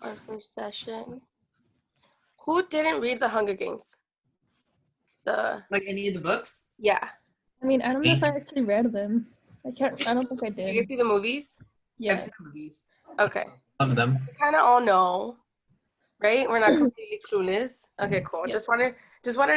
our first session. Who didn't read The Hunger Games? Like any of the books? Yeah. I mean, I don't know if I actually read them. I don't think I Did you did. see the movies? Yeah. I've seen the movies. Okay. Some of them. We kind of all know, right? We're not completely clueless. Okay, cool. Yeah. Just wanted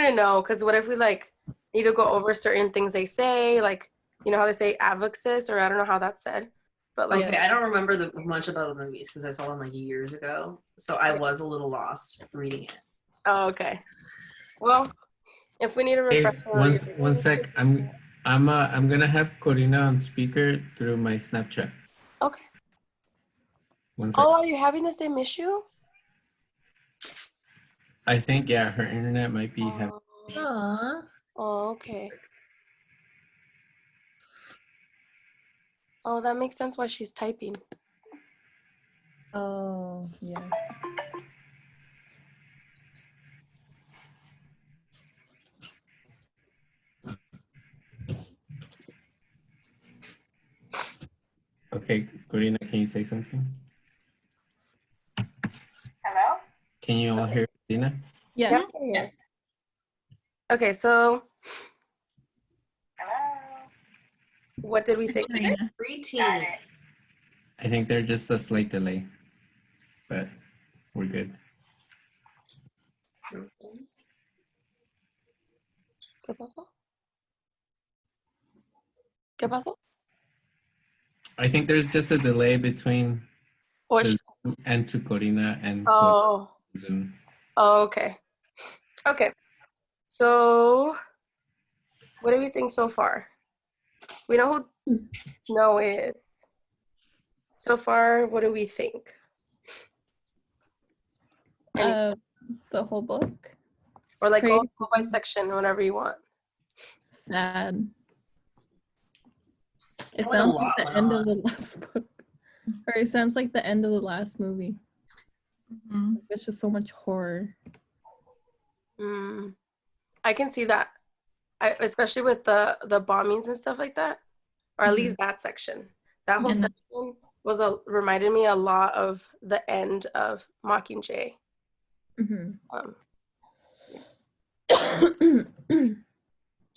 to know, because what if we like need to go over certain things they say, like you know how they say avoxis, or I don't know how that's said, but like Okay, I don't remember much about the movies because I saw them like years ago, so I was a little lost reading it. Oh, okay. Well, if we need a Hey, refresher, one sec. I'm gonna have Corina on speaker through my Snapchat. Okay. One sec. Oh, are you having the same issue? I think yeah, her internet might be having. Aww. Oh, okay. Oh, that makes sense why she's typing. Oh, yeah. Okay, Corina, can you say something? Hello? Can you all hear Corina? Yeah. Yep. Yes. Okay, so hello. What did we think? Preteen. I think they're just a slight delay, but we're good. ¿Qué pasó? ¿Qué pasó? I think there's just a delay between Or the Zoom and to Corina and oh, Zoom. oh, okay. Okay. So what do we think so far? We know who Snow is. So far, what do we think? The whole book. Or like Crazy. go by section, whatever you want. Sad. It Like a sounds lot like the went end on. of the last book. Or it sounds like the end of the last movie. Mm-hmm. It's just so much horror. I can see that. Especially with the bombings and stuff like that. Or at least that section. That whole section was reminded me a lot of the end of Mockingjay.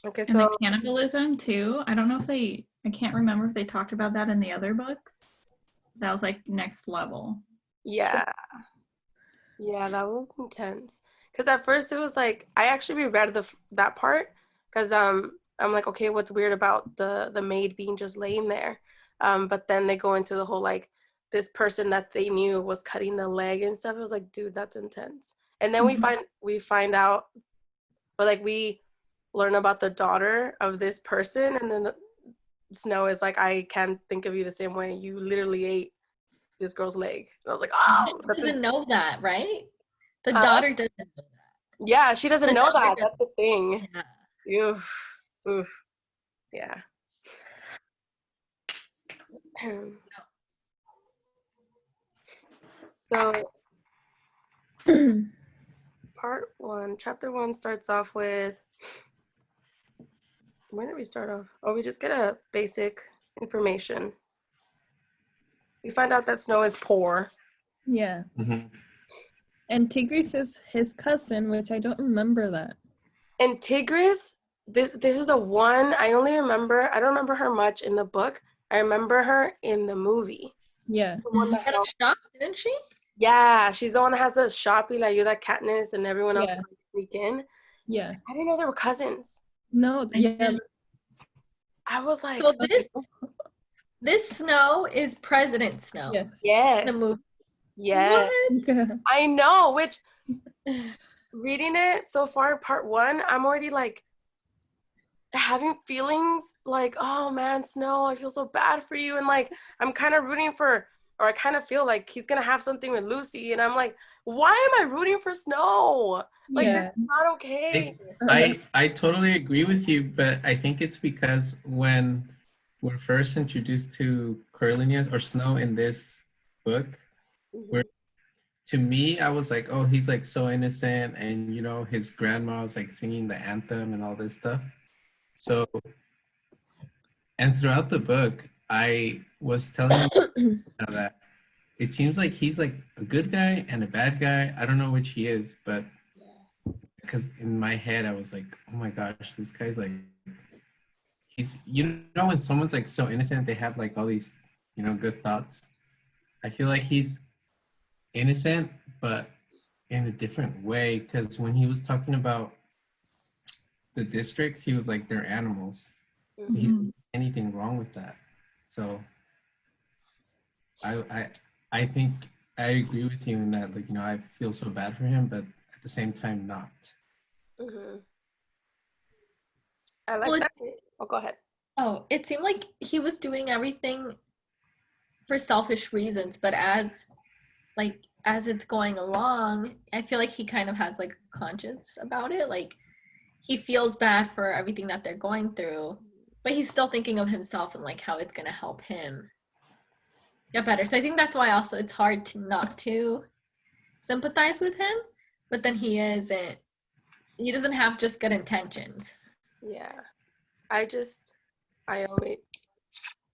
Okay, And the cannibalism too. I don't know if I can't remember if they talked about that in the other books. That was like next level. Yeah, that was intense. Because at first it was like I actually reread that part because I'm like, okay, what's weird about the maid being just laying there? But then they go into the whole like this person that they knew was cutting the leg and stuff. It was like, dude, that's intense. And then we find out, or like we learn about the daughter of this person, and then Snow is like, I can't think of you the same way. You literally ate this girl's leg. And I was like, oh, she doesn't know that, right? The daughter doesn't know that. Yeah, she doesn't know that. That's the thing. Yeah. Oof. Yeah. So part 1, chapter 1 starts off with, where did we start off? Oh, we just get a basic information. We find out that Snow is poor. Yeah. And Tigris is his cousin, which I don't remember that. And Tigris, this is the one I don't remember her much in the book. I remember her in the movie. Yeah. The one that had a shop, didn't she? Yeah, she's the one that has the shop y la ayuda Katniss and everyone else to sneak in. Yeah. I didn't know they were cousins. No, yeah. I was like, so this Snow is President Snow. Yes. In the movie. Yes. What? I know, which reading it so far, part 1, I'm already like having feelings like, oh man, Snow, I feel so bad for you. And like, I'm kind of rooting for, or I kind of feel like he's going to have something with Lucy. And I'm like, why am I rooting for Snow? Like, that's not okay. I totally agree with you, but I think it's because when we're first introduced to Coriolanus or Snow in this book, to me, I was like, oh, he's like so innocent, and you know, his grandma was like singing the anthem and all this stuff. So, and throughout the book, I was telling him that it seems like he's like a good guy and a bad guy. I don't know which he is, but because in my head I was like, oh my gosh, this guy's like, he's, you know, when someone's like so innocent, they have like all these, you know, good thoughts. I feel like he's innocent, but in a different way. Because when he was talking about the districts, he was like, they're animals. He didn't see anything wrong with that. So I I think I agree with you in that, like, you know, I feel so bad for him, but at the same time not. Mm-hmm. I like Well, that. Oh, go ahead. Oh, it seemed like he was doing everything for selfish reasons, but as it's going along, I feel like he kind of has like a conscience about it. Like he feels bad for everything that they're going through, but he's still thinking of himself and like how it's gonna help him get better. So I think that's why also it's hard to not to sympathize with him, but then he doesn't have just good intentions. Yeah. I always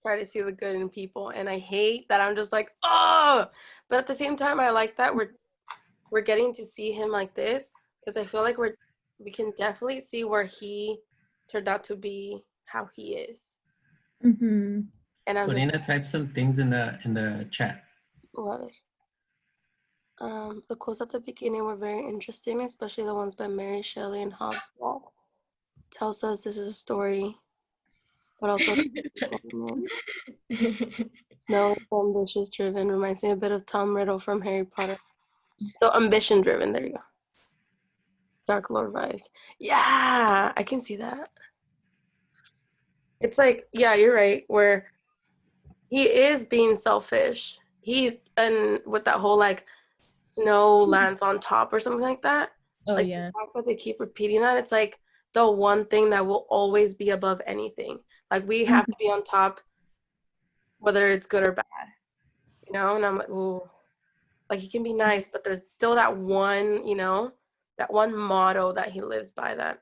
try to see the good in people, and I hate that I'm just like, oh, but at the same time, I like that we're getting to see him like this, because I feel like we can definitely see where he turned out to be how he is, Mm-hmm. and I'm just Corina typed some things in the chat. love it. The quotes at the beginning were very interesting, especially the ones by Mary Shelley and Hobbes Wall. Tells us this is a story, but also no, it's ambitious driven. Reminds me a bit of Tom Riddle from Harry Potter. So ambition driven. There you go. Dark Lord vibes. Yeah, I can see that. It's like, yeah, you're right. Where he is being selfish. He's and with that whole like snow lands on top or something like that. Oh Like yeah. the fact that they keep repeating that, it's like the one thing that will always be above anything. Like we have to be on top, whether it's good or bad. You know, and I'm like, ooh. Like he can be nice, but there's still that one, you know, that one motto that he lives by that.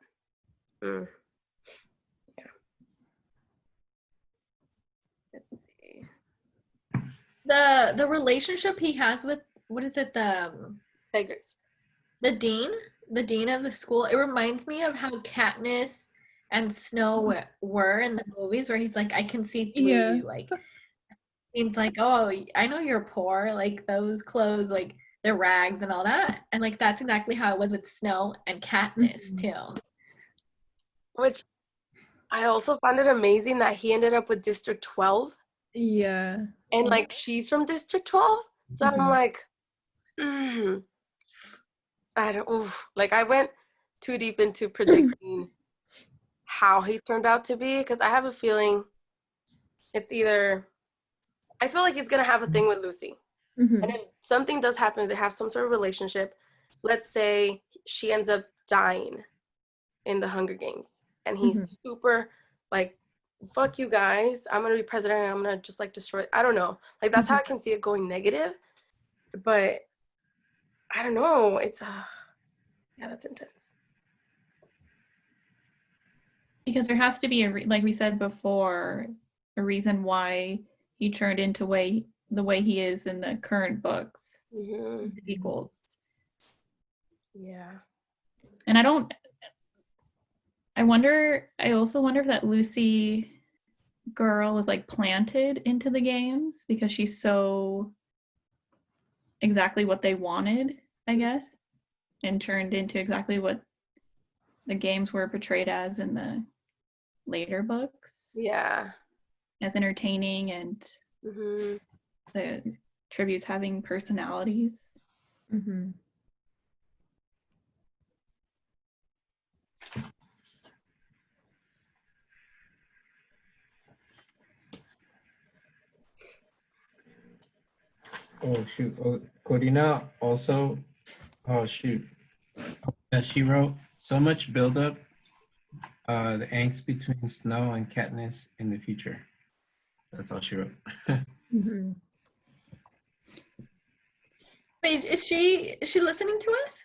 Yeah. Let's see. The relationship he has with what is it Tigers. the dean of the school, it reminds me of how Katniss and Snow were in the movies where he's like, I can see through Yeah. you. Like he's like, oh, I know you're poor, like those clothes, like they're rags and all that. And like that's exactly how it was with Snow and Katniss too. Which I also found it amazing that he ended up with District 12. Yeah. And like she's from District 12. So I'm like, I don't, oof. Like I went too deep into predicting how he turned out to be, because I have a feeling it's either, I feel like he's going to have a thing with Lucy. Mm-hmm. And if something does happen, they have some sort of relationship. Let's say she ends up dying in the Hunger Games, and he's super like, fuck you guys, I'm gonna be president and I'm gonna just like destroy. I don't know. Like that's how I can see it going negative. But I don't know. It's yeah, that's intense. Because there has to be like we said before, a reason why he turned into the way he is in the current books, sequels. Yeah. And I also wonder if that Lucy girl was like planted into the games because she's so exactly what they wanted, I guess, and turned into exactly what the games were portrayed as in the later books. Yeah. As entertaining and the tributes having personalities. Mm-hmm. Oh shoot! Oh, Corina also. Oh shoot! Yeah, she wrote so much buildup. The angst between Snow and Katniss in the future. That's all she wrote. Mm-hmm. Wait, is she listening to us?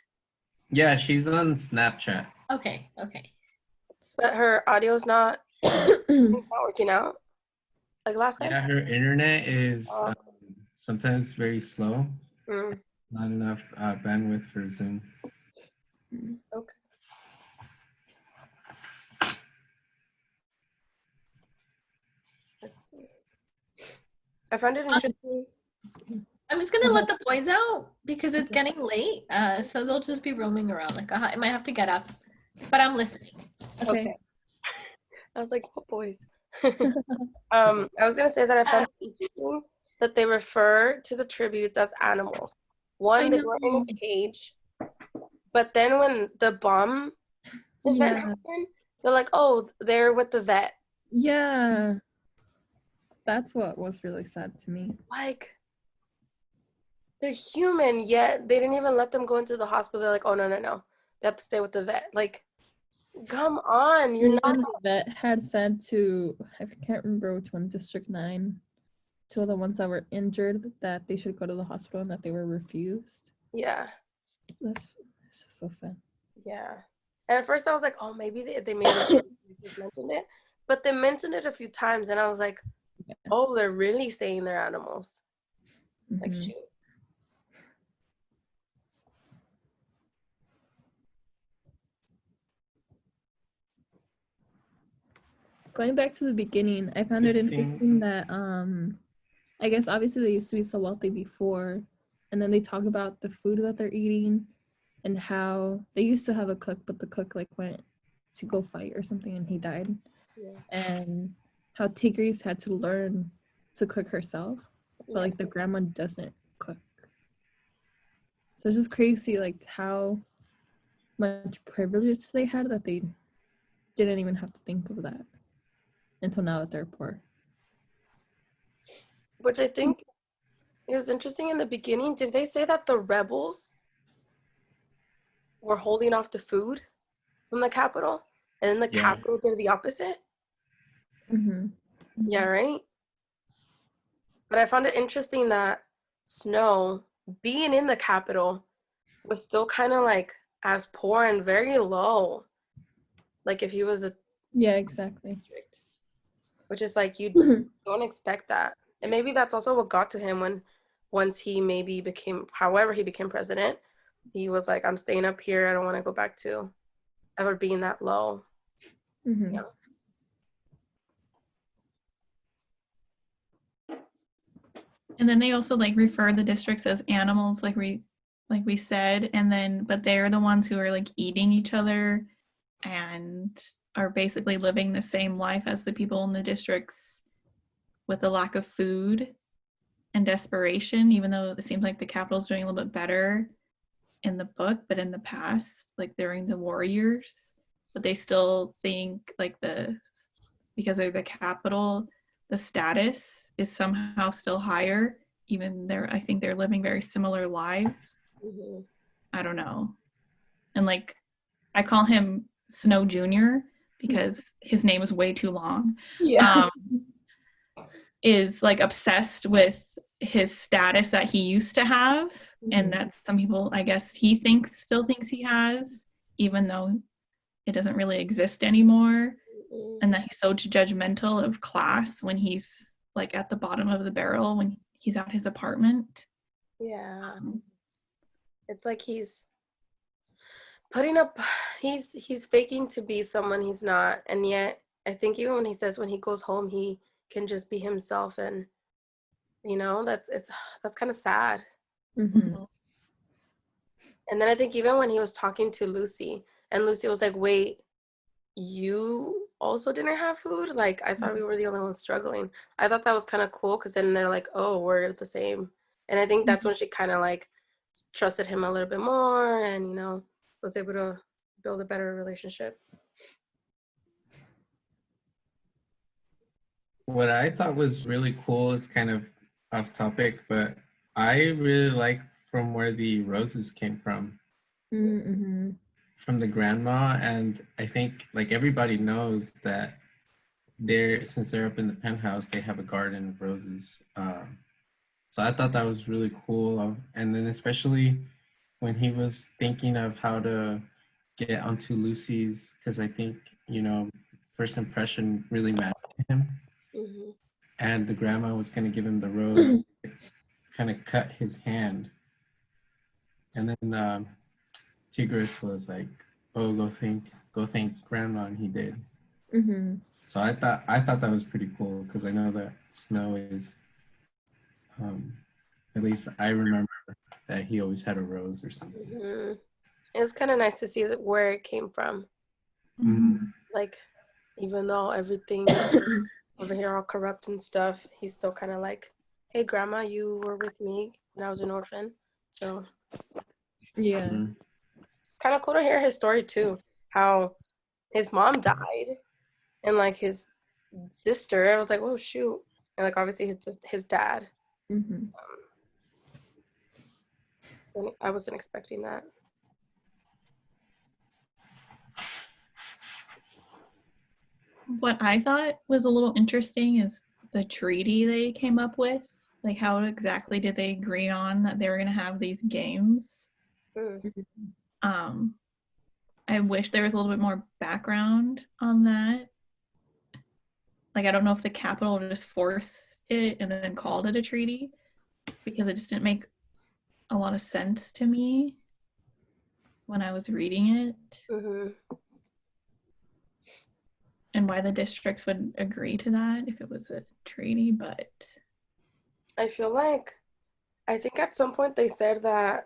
Yeah, she's on Snapchat. Okay. But her audio's not working out. Like last time. Yeah, her internet is sometimes very slow. Mm, Not enough bandwidth for Zoom. okay. Let's see. I found it interesting. I'm just gonna let the boys out because it's getting late. So they'll just be roaming around. Like I might have to get up, but I'm listening. Okay. I was like, what boys? I was gonna say that I found it interesting that they refer to the tributes as animals. One, they were in a cage, but then when the bomb event happened, they're like, oh, they're with the vet. Yeah. That's what was really sad to me. Like, they're human, yet they didn't even let them go into the hospital. They're like, oh, no, no, no. They have to stay with the vet. Like, come on. You're not. And the vet had said to, I can't remember which one, District 9, to the ones that were injured, that they should go to the hospital and that they were refused. Yeah. So that's just so sad. Yeah. And at first I was like, oh, maybe they made it. Just mentioned it. But they mentioned it a few times, and I was like, oh, they're really saying they're animals. Like, Mhm. shoot. Going back to the beginning, I found it interesting that I guess obviously they used to be so wealthy before, and then they talk about the food that they're eating and how they used to have a cook, but the cook like went to go fight or something and he died. Yeah. And how Tigris had to learn to cook herself, but like the grandma doesn't cook. So it's just crazy like how much privilege they had that they didn't even have to think of that until now that they're poor. Which I think it was interesting in the beginning. Did they say that the rebels were holding off the food from the capital, and then the capital did the opposite? Mm-hmm. Yeah, right? But I found it interesting that Snow, being in the capital, was still kind of like as poor and very low. Like if he was a Yeah, exactly. district, which is like you don't expect that. And maybe that's also what got to him when once he maybe became, however he became president, he was like, I'm staying up here. I don't want to go back to ever being that low. Mm-hmm. Yeah. And then they also like refer the districts as animals, like we said, and then but they're the ones who are like eating each other and are basically living the same life as the people in the districts with the lack of food and desperation, even though it seems like the capital's doing a little bit better in the book, but in the past, like during the war years, but they still think like because they're the capital, the status is somehow still higher, even I think they're living very similar lives. Mm-hmm. I don't know. And like, I call him Snow Jr. because his name is way too long. Yeah. Is like obsessed with his status that he used to have, and that some people, I guess, he still thinks he has, even though it doesn't really exist anymore. And that he's so judgmental of class when he's like at the bottom of the barrel when he's at his apartment. Yeah. It's like he's putting up, he's faking to be someone he's not. And yet I think even when he says when he goes home, he can just be himself. And, you know, that's kind of sad. Mm-hmm. And then I think even when he was talking to Lucy and Lucy was like, wait, you also didn't have food? Like, I thought we were the only ones struggling. I thought that was kind of cool because then they're like, oh, we're the same. And I think that's when she kind of like trusted him a little bit more and, you know, was able to build a better relationship. What I thought was really cool is kind of off topic, but I really like from where the roses came from. Mm-hmm. From the grandma, and I think like everybody knows that since they're up in the penthouse, they have a garden of roses. So I thought that was really cool. And then especially when he was thinking of how to get onto Lucy's, because I think, you know, first impression really mattered to him. Mm-hmm. And the grandma was going to give him the rose. kind of cut his hand. And then Tigris was like, "Oh, go thank grandma," and he did. Mm-hmm. So I thought that was pretty cool because I know that Snow is, at least I remember that he always had a rose or something. Mhm. It was kind of nice to see that where it came from. Mhm. Like, even though everything over here all corrupt and stuff, he's still kind of like, "Hey, grandma, you were with me when I was an orphan." So Yeah. Mhm. kind of cool to hear his story too. How his mom died and like his sister. I was like, "Oh shoot!" And like obviously his dad. Mm-hmm. And I wasn't expecting that. What I thought was a little interesting is the treaty they came up with. Like, how exactly did they agree on that they were going to have these games? Mm. Um, I wish there was a little bit more background on that. Like, I don't know if the capital just forced it and then called it a treaty because it just didn't make a lot of sense to me when I was reading it, Mm-hmm. and why the districts would agree to that if it was a treaty. But I feel like I think at some point they said that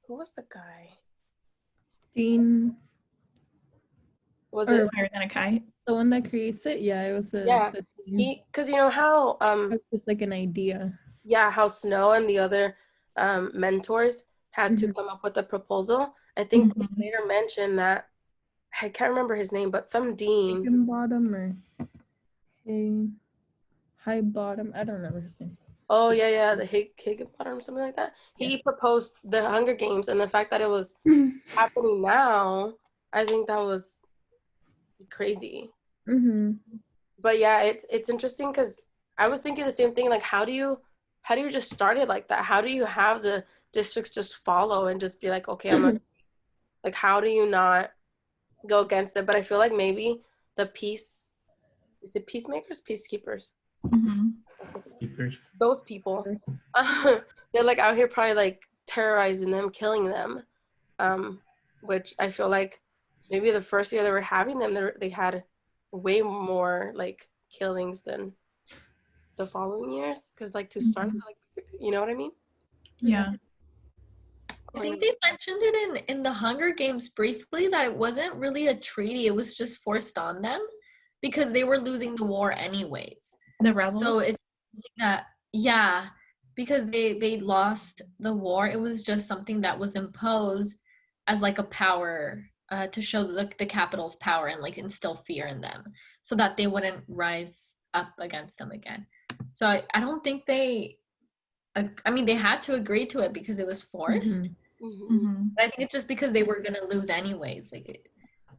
who was the guy? Dean, Was or it higher than a kite. the one that creates it? Yeah, it was yeah. the Dean. He because you know how It was just like an idea. yeah, how Snow and the other mentors had to Mhm. come up with a proposal. I think they Mhm. later mentioned that I can't remember his name, but some dean. Higginbottom or Hay High Bottom. I don't remember his name. Oh yeah, the Higginbottom or something like that. Yeah. He proposed the Hunger Games, and the fact that it was happening now, I think that was crazy. Mm-hmm. But yeah, it's interesting because I was thinking the same thing. Like, how do you just start it like that? How do you have the districts just follow and just be like, okay, I'm gonna like, how do you not go against it? But I feel like maybe the peace is it peacemakers, peacekeepers, Mhm. Keepers. those people, they're like out here probably like terrorizing them, killing them, which I feel like maybe the first year they were having them, they had way more like killings than the following years because like to start like you know what I mean. Yeah. I think they mentioned it in the Hunger Games briefly that it wasn't really a treaty, it was just forced on them because they were losing the war anyways. The rebels. So it's something that yeah, because they lost the war, it was just something that was imposed as like a power to show the capital's power and like instill fear in them so that they wouldn't rise up against them again. So I don't think I mean they had to agree to it because it was forced. Mm-hmm. Mhm. But I think it's just because they were gonna lose anyways. Like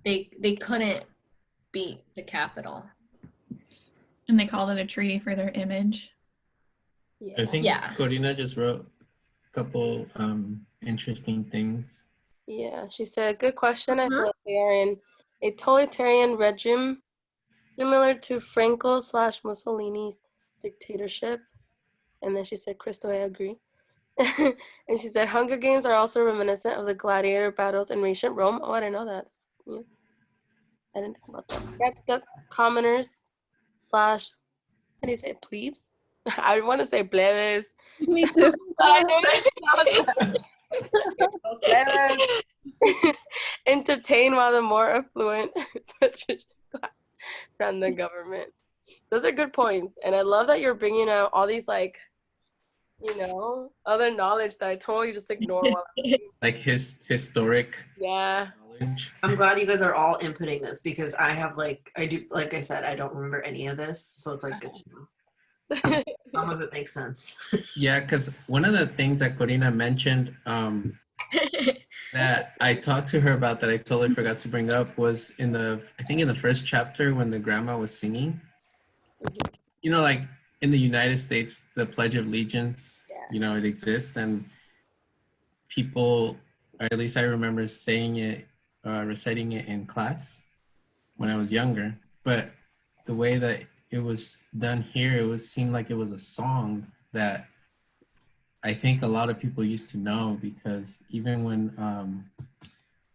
they couldn't beat the capital. And they called it a treaty for their image. I Yeah, think Yeah. Corina just wrote a couple interesting things. yeah. She said, "Good question. I feel Uh-huh. like they are in a totalitarian regime similar to Franco/Mussolini's dictatorship." And then she said, "Crystal, I agree." And she said, "Hunger Games are also reminiscent of the gladiator battles in ancient Rome." Oh, I didn't know that. Yeah, I didn't think about that. That's the commoners slash, how do you say, plebes? I want to say plebes, Me too. but I know those plebes entertain while the more affluent patrician class run the government. Those are good points, and I love that you're bringing out all these like, you know, other knowledge that I totally just ignore while I'm reading. Like his historic Yeah. knowledge. I'm glad you guys are all inputting this because I have I do like I said, I don't remember any of this, so it's like good to know. Some of it makes sense. Yeah, because one of the things that Corina mentioned that I talked to her about that I totally forgot to bring up was I think in the first chapter when the grandma was singing. You know, like in the United States, the Pledge of Allegiance, it exists, and people, or at least I remember saying it, reciting it in class when I was younger. But the way that it was done here, seemed like it was a song that I think a lot of people used to know because even when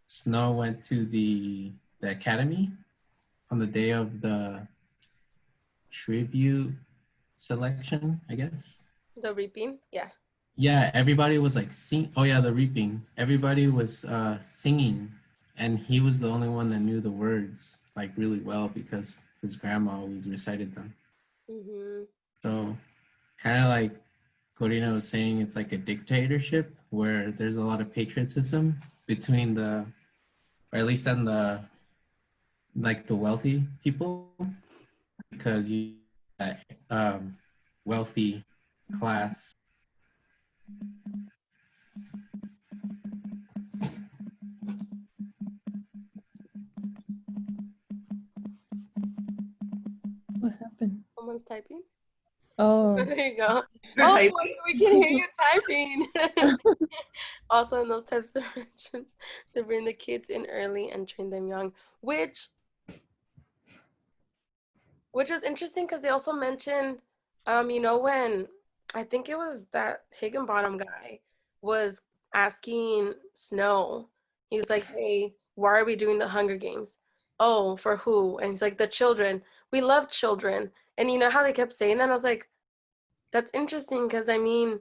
Snow went to the academy on the day of the tribute selection, I guess. The reaping, yeah. Yeah, everybody was like sing. Oh yeah, the reaping. Everybody was singing, and he was the only one that knew the words like really well because his grandma always recited them. Hmm. So kind of like Corina was saying, it's like a dictatorship where there's a lot of patriotism between the, or at least on the like the wealthy people, because you that wealthy class. What happened? Someone's typing. Oh, There you go. You're Oh, typing. we can hear you typing. Also, in those types of directions, to bring the kids in early and train them young, which was interesting because they also mentioned, when I think it was that Higginbottom guy was asking Snow, he was like, "Hey, why are we doing the Hunger Games? Oh, for who?" And he's like, "The children. We love children." And you know how they kept saying that? And I was like, that's interesting because I mean,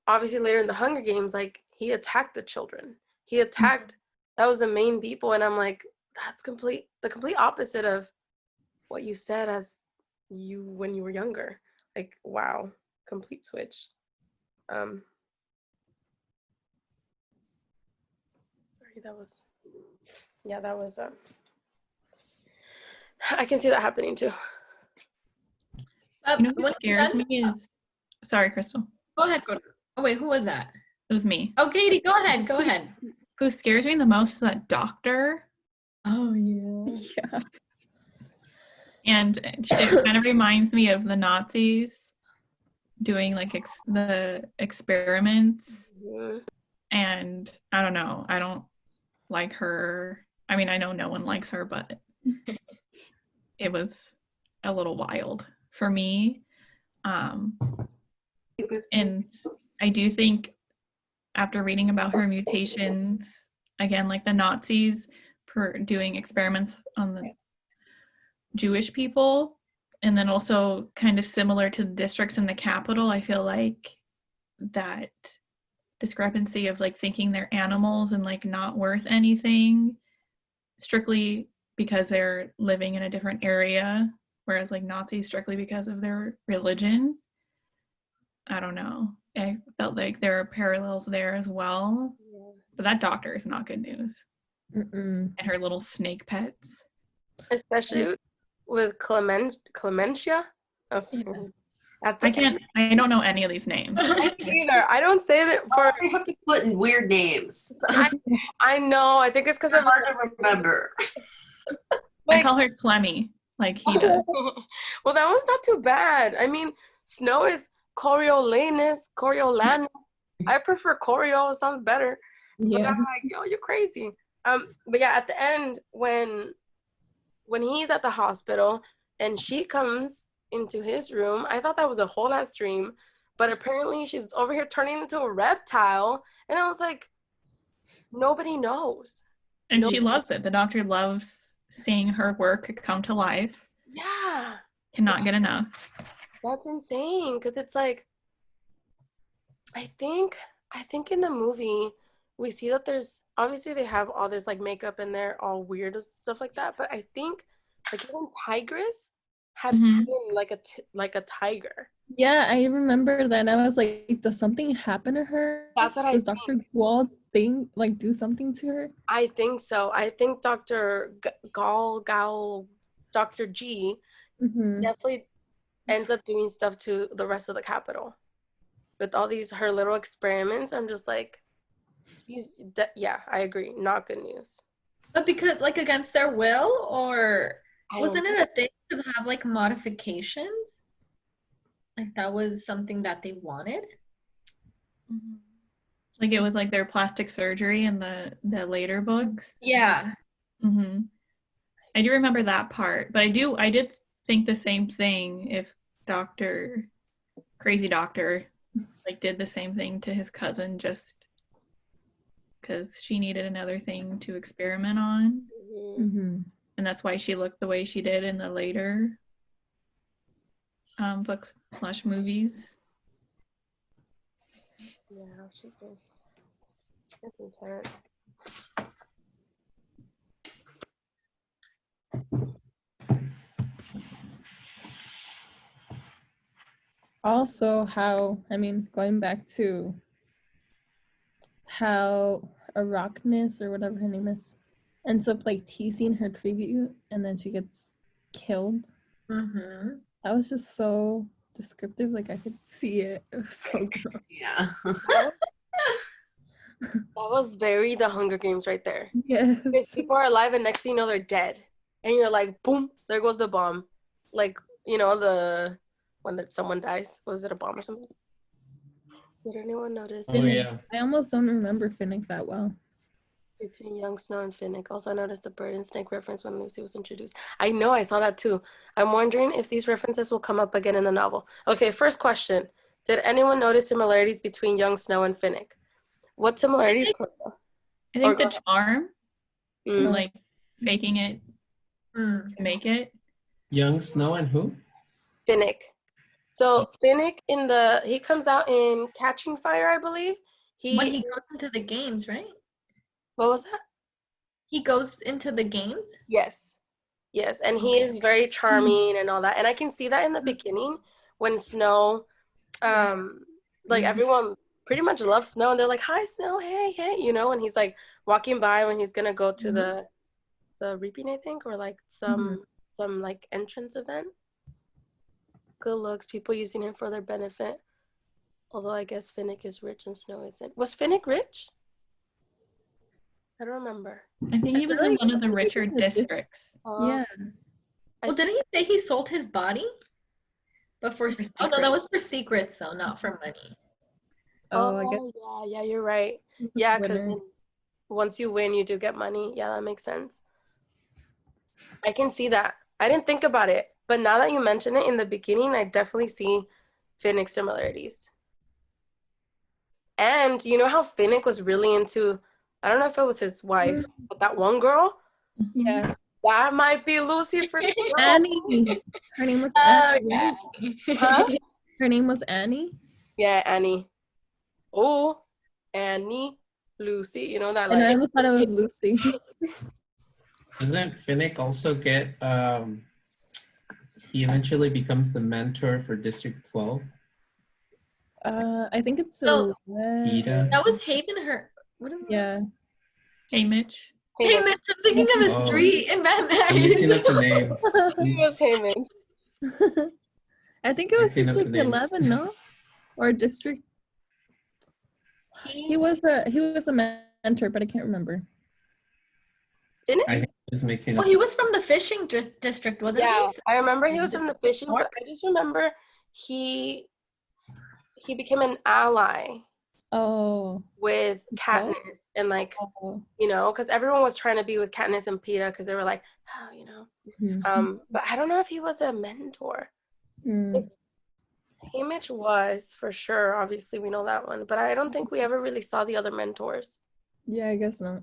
obviously later in the Hunger Games, like he attacked the children. He attacked that was the main people, and I'm like, that's the complete opposite of what you said as you when you were younger. Like, wow, complete switch. Um, sorry, that was I can see that happening too. You know who When scares me is, sorry, Crystal. Go ahead. Oh wait, who was that? It was me. Oh, Katie, go ahead. Go ahead. Who scares me the most is that doctor. Oh yeah. yeah. And it kind of reminds me of the Nazis doing like the experiments. Mhm. And I don't know. I don't like her. I mean, I know no one likes her, but it was a little wild for me. And I do think after reading about her mutations, again, like the Nazis doing experiments on the Jewish people, and then also kind of similar to the districts in the capital, I feel like that discrepancy of like thinking they're animals and like not worth anything strictly because they're living in a different area, whereas like Nazis strictly because of their religion. I don't know. I felt like there are parallels there as well. Yeah. But that doctor is not good news. Mm-mm. And her little snake pets. Especially with Clementia. That's, at the I don't know any of these names. either. I don't say that Oh, for. they have to put in weird names. I know. I think it's because They're of hard to remember. I like. call her Clemmy, like he does. Well, that one's not too bad. I mean, Snow is Coriolanus. I prefer Corio. It sounds better. But Yeah. I'm like, yo, you're crazy. But yeah, at the end when he's at the hospital and she comes into his room, I thought that was a whole ass dream. But apparently she's over here turning into a reptile. And I was like, nobody knows. And she loves it. The doctor loves seeing her work come to life. Yeah. Cannot get enough. That's insane. Because it's like, I think in the movie we see that there's obviously they have all this like makeup and they're all weird and stuff like that. But I think like even Tigress had Mhm. skin like a tiger. Yeah, I remember that. And I was like, does something happen to her? That's what I Does Dr. Wall do something to her? I think so. I think Dr. Dr. G Mm-hmm. definitely ends up doing stuff to the rest of the Capitol with all these her little experiments. I'm just like, yeah, I agree. Not good news. But because like against their will, or I wasn't don't- it a thing to have like modifications? Like that was something that they wanted? Like it was like their plastic surgery in the later books. Yeah. Mm-hmm. I do remember that part, but I did think the same thing if Crazy Doctor like did the same thing to his cousin just because she needed another thing to experiment on. Mm-hmm. And that's why she looked the way she did in the later books / movies. Yeah, she's good. That's intense. Also, going back to how Arachnis or whatever her name is ends up like teasing her tribute and then she gets killed. Mm-hmm. That was just so descriptive. Like I could see it. It was so gross. Yeah. That was very The Hunger Games right there. Because Yes. people are alive and next thing you know they're dead. And you're like, boom, there goes the bomb. Like, when someone dies. Was it a bomb or something? Did anyone notice? Oh yeah. I almost don't remember Finnick that well. Between young Snow and Finnick. Also, I noticed the bird and snake reference when Lucy was introduced. I know, I saw that too. I'm wondering if these references will come up again in the novel. Okay, first question. Did anyone notice similarities between young Snow and Finnick? What similarities? I think Or- the charm, Mm. like faking it to make it. Young Snow and who? Finnick. So Finnick he comes out in Catching Fire, I believe. When he goes into the games, right? What was that? He goes into the games? Yes. Yes, and he is very charming and all that. And I can see that in the beginning when Snow, like everyone pretty much loves Snow and they're like, "Hi, Snow, hey, hey," when he's like walking by when he's gonna go to the reaping, I think, or like some like entrance event. Good looks, people using him for their benefit. Although I guess Finnick is rich and Snow isn't. Was Finnick rich? I don't remember. I think he was in one of the richer districts. Yeah. Well, didn't he say he sold his body? But oh no, that was for secrets though, not for money. Oh, I guess. Yeah, you're right. Yeah, because once you win, you do get money. Yeah, that makes sense. I can see that. I didn't think about it, but now that you mention it in the beginning, I definitely see Finnick similarities. And you know how Finnick was really into, I don't know if it was his wife, but that one girl? Yeah. That might be Lucy for sure. Annie. Her name was Annie. Huh? Her name was Annie. Yeah, Annie. Oh, Annie, Lucy. You know that And I like. almost thought it was Lucy. Doesn't Finnick also get he eventually becomes the mentor for District 12? I think it's Ida. That was Haven her. What is Yeah. Hey, Mitch. Hey, Mitch, I'm thinking of a street in Van I'm mixing up the Nuys. names. It was Heyman. I think it was Mixing up the District names. 11, no? Or District. He was a mentor, but I can't remember. Didn't I it? think I was mixing Well, up. he was from the fishing district, wasn't Yeah, he? I remember he was from the fishing, but I just remember he became an ally Oh. with Katniss and like, Oh. because everyone was trying to be with Katniss and Peeta because they were like, but I don't know if he was a mentor. Haymitch was for sure. Obviously, we know that one, but I don't think we ever really saw the other mentors. Yeah, I guess not.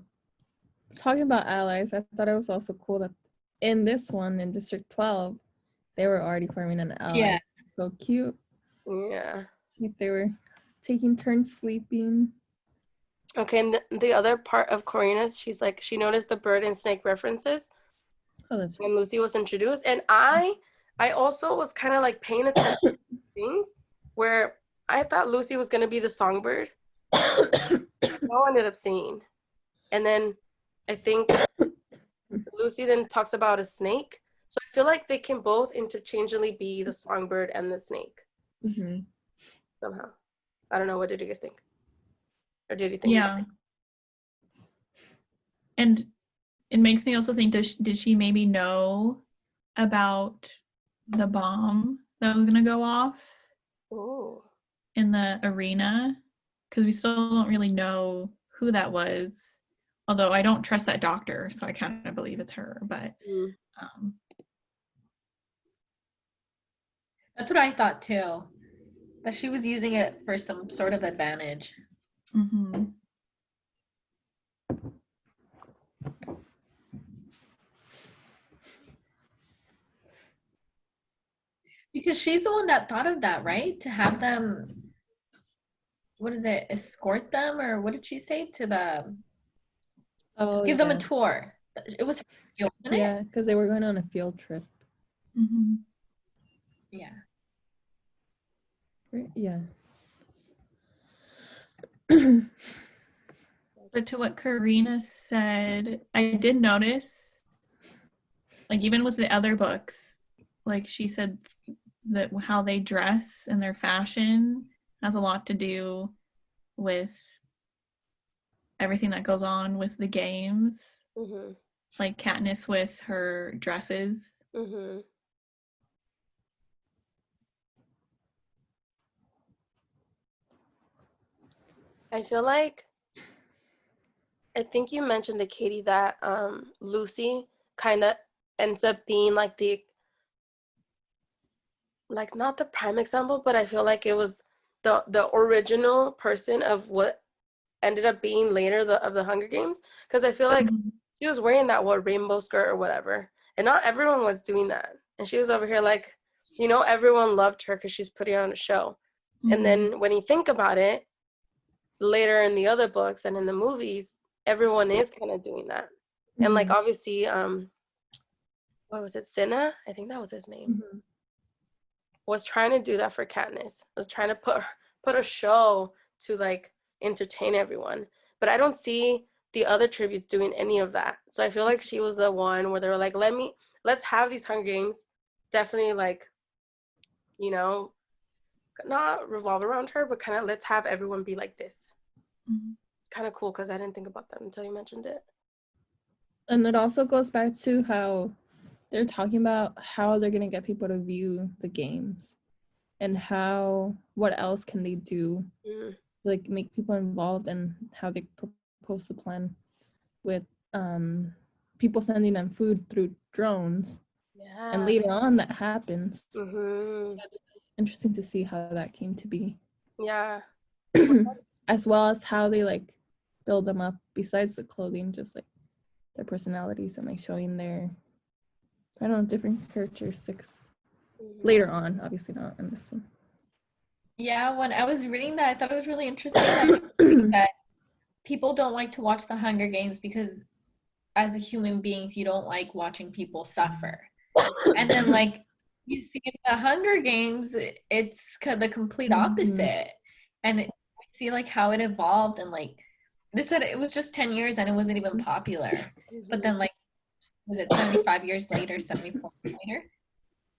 Talking about allies, I thought it was also cool that in this one, in District 12, they were already forming an ally. Yeah. So cute. Yeah. Like they were taking turns sleeping. Okay, and the other part of Corina's, she's like, she noticed the bird and snake references Oh, that's when Lucy was introduced. And I also was kind of like paying attention to things where I thought Lucy was going to be the songbird. No one ended up seeing. And then I think Lucy then talks about a snake. So I feel like they can both interchangeably be the songbird and the snake somehow. I don't know. What did you guys think? Or did you think? Yeah. And it makes me also think, did she maybe know about the bomb that was going to go off in the arena? Because we still don't really know who that was. Although I don't trust that doctor, so I kind of believe it's her. But that's what I thought too. But she was using it for some sort of advantage. Mm-hmm. Because she's the one that thought of that, right? To have them, what is it, escort them, or what did she say? To the Oh, give them a yeah. tour. It was her, wasn't it? Yeah, because they were going on a field trip. Mm-hmm. Yeah. Right? Yeah. But to what Karina said, I did notice, like even with the other books, like she said that how they dress and their fashion has a lot to do with everything that goes on with the games. Mhm. Like Katniss with her dresses. Mhm. I feel like I think you mentioned to Katie that Lucy kind of ends up being like the like not the prime example, but I feel like it was the original person of what ended up being later of the Hunger Games, because I feel like Mhm. she was wearing that rainbow skirt or whatever, and not everyone was doing that, and she was over here like, everyone loved her because she's putting on a show, and Mhm. then when you think about it, later in the other books and in the movies, everyone is kind of doing that, and like Mhm. obviously, what was it, Cinna? I think that was his name. Mhm. Was trying to do that for Katniss. Was trying to put a show to like entertain everyone. But I don't see the other tributes doing any of that. So I feel like she was the one where they were like, let's have these Hunger Games. Definitely like, you know, not revolve around her, but kind of let's have everyone be like this. Mhm. Kind of cool because I didn't think about that until you mentioned it. And it also goes back to how they're talking about how they're going to get people to view the games and what else can they do Mm. like make people involved, and how they propose the plan with people sending them food through drones, and Yeah. later on that happens. Mm-hmm. So it's just interesting to see how that came to be. Yeah. As well as how they like build them up besides the clothing, just like their personalities and like showing their, I don't know, different characteristics Mhm. later on, obviously not in this one. Yeah, when I was reading that, I thought it was really interesting that people don't like to watch the Hunger Games because as a human beings, you don't like watching people suffer. And then like you see in the Hunger Games, it's the complete Mhm. opposite. And we see like how it evolved, and like they said it was just 10 years and it wasn't even popular. But then like was it 75 years later, 74 years later?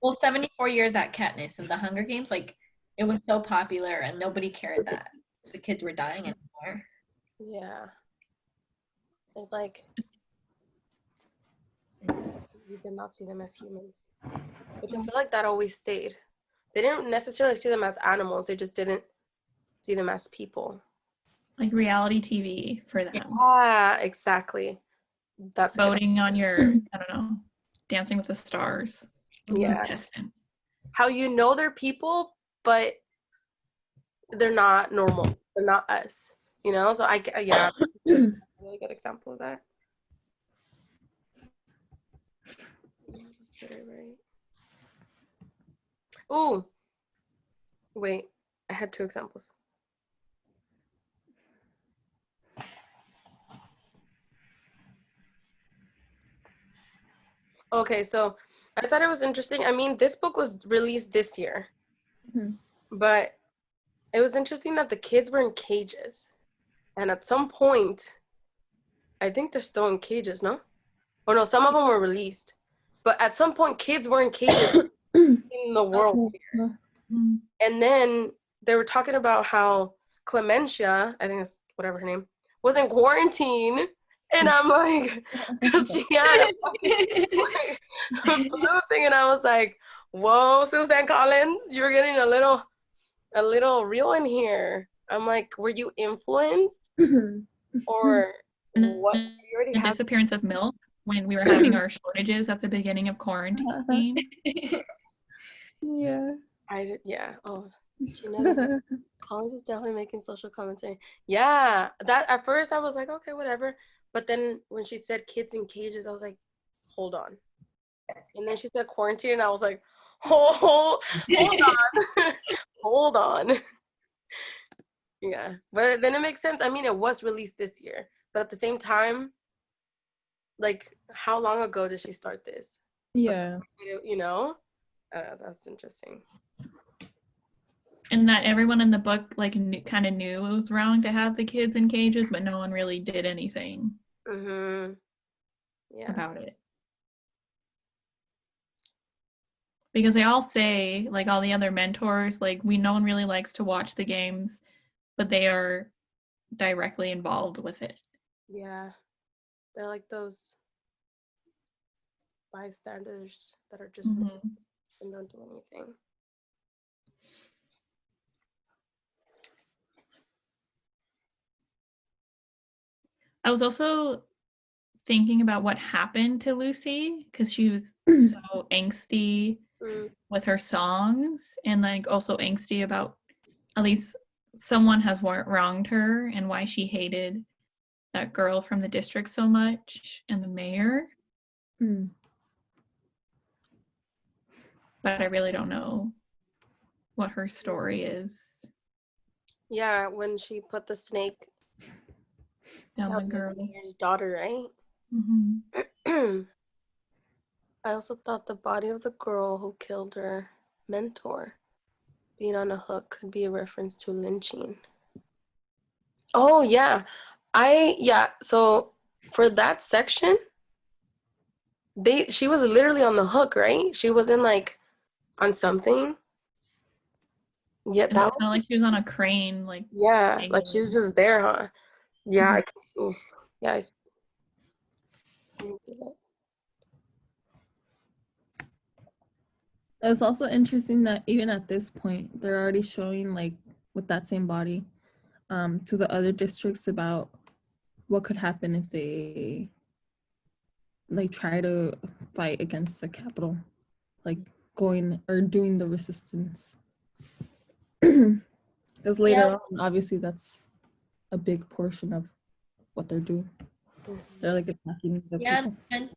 Well, 74 years at Katniss of the Hunger Games, like it was so popular and nobody cared that the kids were dying anymore. Yeah. It's like you did not see them as humans, which I feel like that always stayed. They didn't necessarily see them as animals. They just didn't see them as people. Like reality TV for them. Yeah, exactly. That's a good. Voting on your, I don't know, Dancing with the Stars. Yeah. Contestant. How they're people, but they're not normal. They're not us. So yeah, a really good example of that. Oh, wait. I had two examples. Okay, so I thought it was interesting. I mean, this book was released this year, Mhm. but it was interesting that the kids were in cages. And at some point, I think they're still in cages, no? Or no, some of them were released. But at some point, kids were in cages in the world. Mm. And then they were talking about how Clementia, I think that's whatever her name, was in quarantine. And I'm like, because she had a blue thing, and I was like, whoa, Suzanne Collins, you're getting a little real in here. I'm like, were you influenced or And what? then You already the have. disappearance of milk when we were having our shortages at the beginning of quarantine. Yeah. Yeah. Oh, She never. Collins is definitely making social commentary. Yeah, that at first I was like, okay, whatever. But then when she said kids in cages, I was like, hold on. And then she said quarantine, and I was like, hold on, hold on. Yeah, but then it makes sense. I mean, it was released this year, but at the same time, like, how long ago did she start this? Yeah. You know, that's interesting. And that everyone in the book like kind of knew it was wrong to have the kids in cages, but no one really did anything Yeah. about it. Because they all say, like all the other mentors, like no one really likes to watch the games, but they are directly involved with it. Yeah, they're like those bystanders that are just and don't do anything. I was also thinking about what happened to Lucy because she was so angsty with her songs and like also angsty about at least someone has wronged her and why she hated that girl from the district so much and the mayor. But I really don't know what her story is. Yeah, when she put the snake Down the girl. His daughter, right? I also thought the body of the girl who killed her mentor being on a hook could be a reference to lynching. Oh yeah. So for that section, she was literally on the hook, right? She wasn't like on something. Yeah, And it's not like she was on a crane, like like she was just there, huh? Yeah, I can see. Yeah, I see that. It was also interesting that even at this point, they're already showing like with that same body to the other districts about what could happen if they like try to fight against the capital, like going or doing the resistance. Because later on, obviously, that's a big portion of what they're doing. They're like attacking the people. And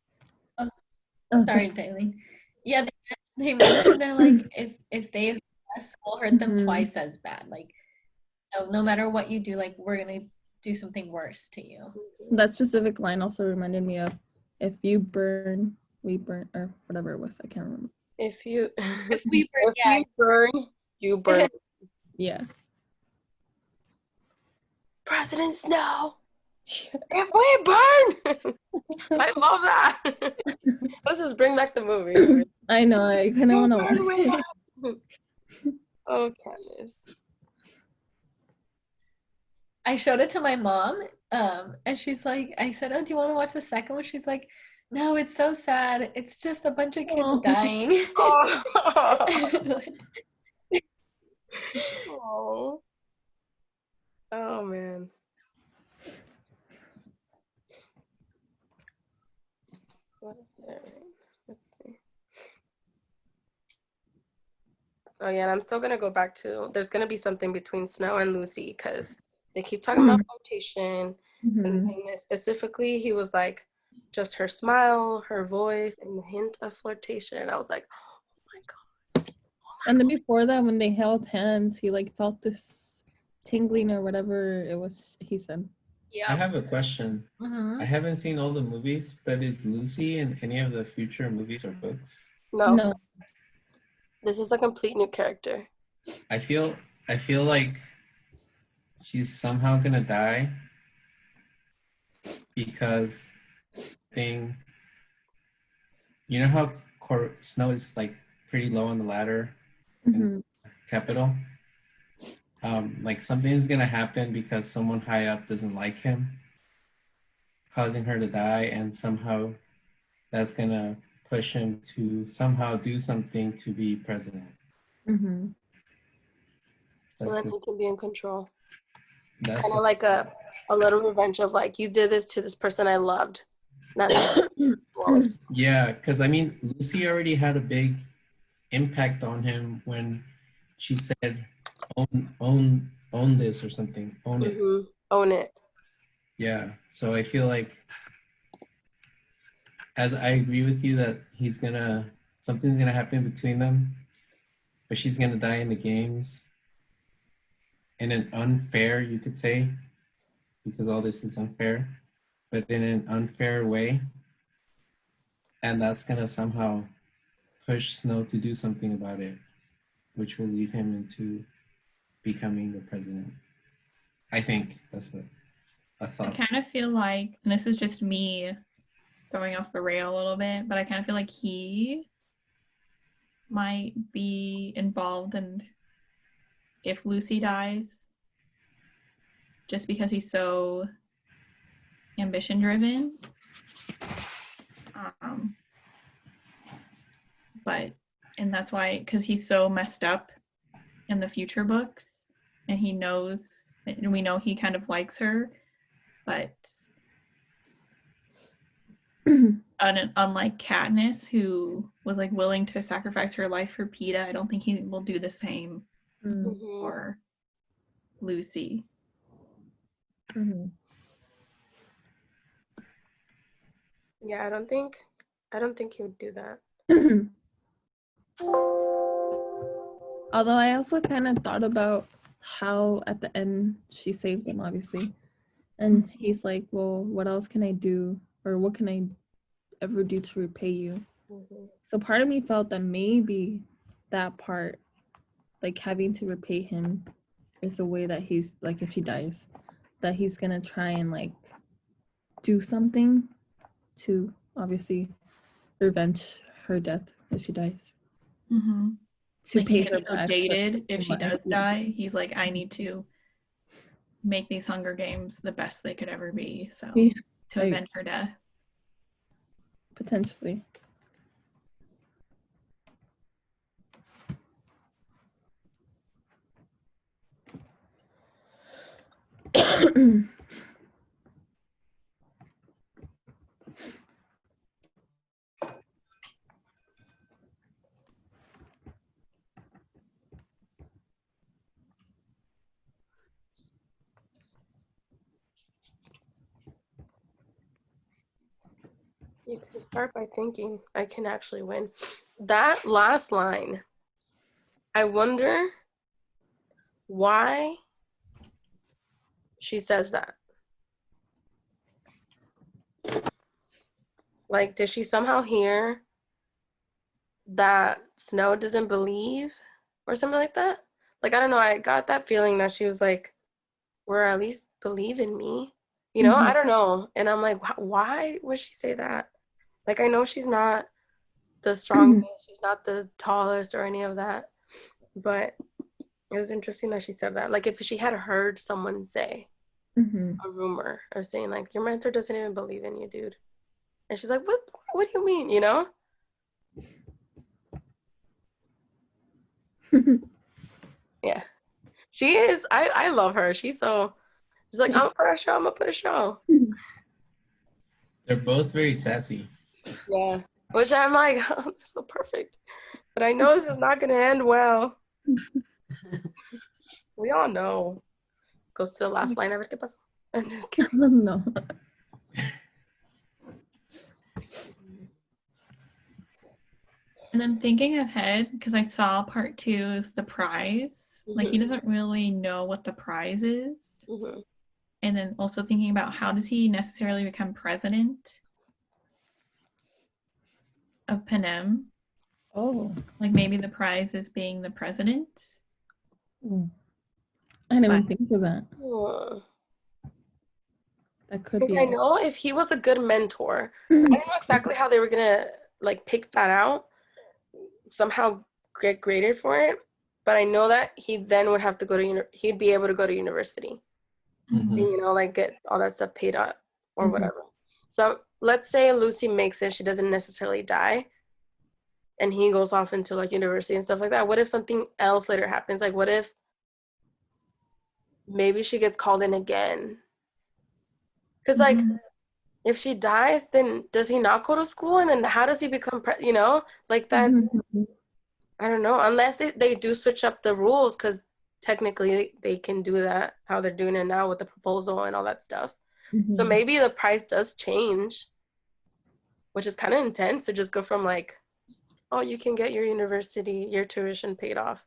sorry, Daylene. Yeah, they mentioned that like if they us, we'll hurt them twice as bad. Like, so no matter what you do, like we're gonna do something worse to you. That specific line also reminded me of "If you burn, we burn," or whatever it was. I can't remember. If you We burn, you burn, you burn. Yeah. President Snow. If we burn. I love that. Let's just bring back the movie. I know. I kind of want to watch it. Oh, Candace. I showed it to my mom, and she's like, I said, "Oh, do you want to watch the second one?" She's like, "No, it's so sad. It's just a bunch of kids dying." Oh. Oh man. What is it? Let's see. Oh yeah, and I'm still gonna go back to. There's gonna be something between Snow and Lucy because they keep talking about flirtation, and specifically, he was like, just her smile, her voice, and the hint of flirtation. And I was like, oh my god. And then before that, when they held hands, he like felt this tingling or whatever it was. He said. Yeah. I have a question. I haven't seen all the movies, but is Lucy in any of the future movies or books? No. This is a complete new character. I feel like she's somehow gonna die because you know how Snow is like pretty low on the ladder in Capital? Like something's gonna happen because someone high up doesn't like him, causing her to die, and somehow that's gonna push him to somehow do something to be president. So then he can be in control. Kind of like a little revenge of like, you did this to this person I loved. Yeah, because I mean, Lucy already had a big impact on him when she said own this or something. Own it. Mm-hmm. Own it. Yeah. So I feel like, as I agree with you that something's gonna happen between them, but she's gonna die in the games in an unfair, you could say, because all this is unfair, but in an unfair way, and that's gonna somehow push Snow to do something about it, which will lead him into becoming the president. I think that's what I I thought. kind of feel like, and this is just me going off the rail a little bit, but I kind of feel like he might be involved in if Lucy dies, just because he's so ambition driven. And that's why, because he's so messed up in the future books, and he knows, and we know he kind of likes her, but unlike Katniss, who was like willing to sacrifice her life for Peeta, I don't think he will do the same Mm-hmm. for Lucy. Mm-hmm. Yeah, I don't think he would do that. Although I also kind of thought about how at the end she saved him, obviously. And he's like, well, what else can I do? Or what can I ever do to repay you? Mm-hmm. So part of me felt that maybe that part, like having to repay him, is a way that he's, like, if she dies, that he's going to try and, like, do something to obviously revenge her death if she dies. Mm-hmm. To like pay he her gets so back. jaded if she life. does die. He's like, I need to make these Hunger Games the best they could ever be. So Yeah, to like- avenge her death. Potentially. You can start by thinking, I can actually win. That last line, I wonder why she says that. Like, did she somehow hear that Snow doesn't believe or something like that? Like, I don't know. I got that feeling that she was like, or at least believe in me. You know, I don't know. And I'm like, why would she say that? Like, I know she's not the strongest, she's not the tallest or any of that. But it was interesting that she said that. Like, if she had heard someone say a rumor or saying, like, your mentor doesn't even believe in you, dude. And she's like, what do you mean, you know? Yeah. She is. I love her. She's like, I'm gonna put a show. They're both very sassy. Yeah. Which I'm like, oh, they're so perfect. But I know this is not gonna end well. We all know. Goes to the last line. A ver qué pasó. I'm just kidding. No. And then thinking ahead, because I saw part 2 is the prize. Like he doesn't really know what the prize is. Mm-hmm. And then also thinking about how does he necessarily become president of Panem? Oh. Like maybe the prize is being the president. I didn't even think of that. Oh. That could Because be. I know if he was a good mentor, I don't know exactly how they were gonna like pick that out, somehow get graded for it. But I know that he then would have to go to he'd be able to go to university, Mhm. you know, like get all that stuff paid up or whatever. So let's say Lucy makes it, she doesn't necessarily die, and he goes off into like university and stuff like that. What if something else later happens? Like, what if maybe she gets called in again? Because like, if she dies, then does he not go to school? And then how does he become, you know, like that? I don't know. Unless they do switch up the rules, because technically they can do that how they're doing it now with the proposal and all that stuff. So Mhm. maybe the price does change, which is kind of intense to just go from like, oh, you can get your university, your tuition paid off,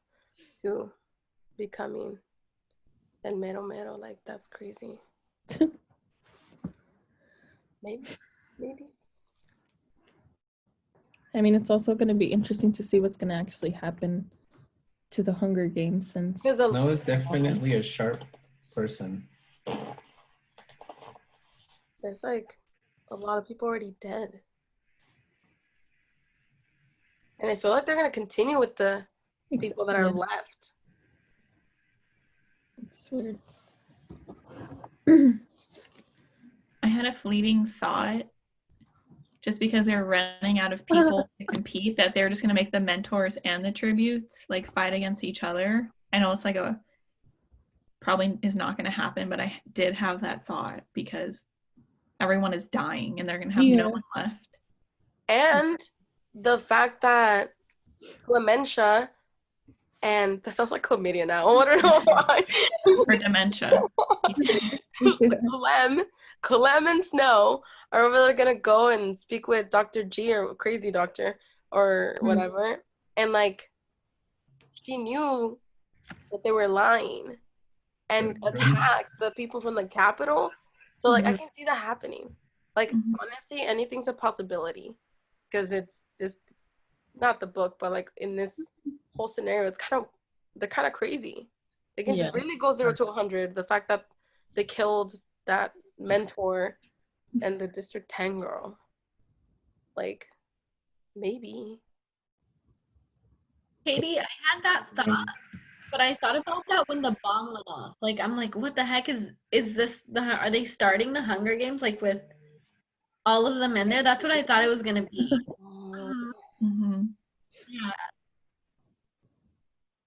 to becoming el mero mero. Like, that's crazy. Maybe. I mean, it's also going to be interesting to see what's going to actually happen to the Hunger Games since Because Snow is definitely a sharp person. there's like a lot of people already dead. And I feel like they're going to continue with the people that are Yeah, left. it's weird. I had a fleeting thought, just because they're running out of people to compete, that they're just going to make the mentors and the tributes like fight against each other. I know it's like a probably is not going to happen, but I did have that thought because everyone is dying and they're going to have no one left. And the fact that Clementia, and that sounds like chlamydia now. I don't know why. For dementia. Clem and Snow are over there gonna go and speak with Dr. G or Crazy Doctor or whatever. And like, she knew that they were lying and attacked the people from the Capitol. So like, I can see that happening. Like, honestly, anything's a possibility because it's this, not the book, but like in this whole scenario, they're kind of crazy. They can just really go 0 to 100. The fact that they killed that mentor and the District 10 girl, like, maybe. Katie, I had that thought, but I thought about that when the bomb went off. Like, I'm like, what the heck is this? Are they starting the Hunger Games like with all of them in there? That's what I thought it was gonna be. Yeah.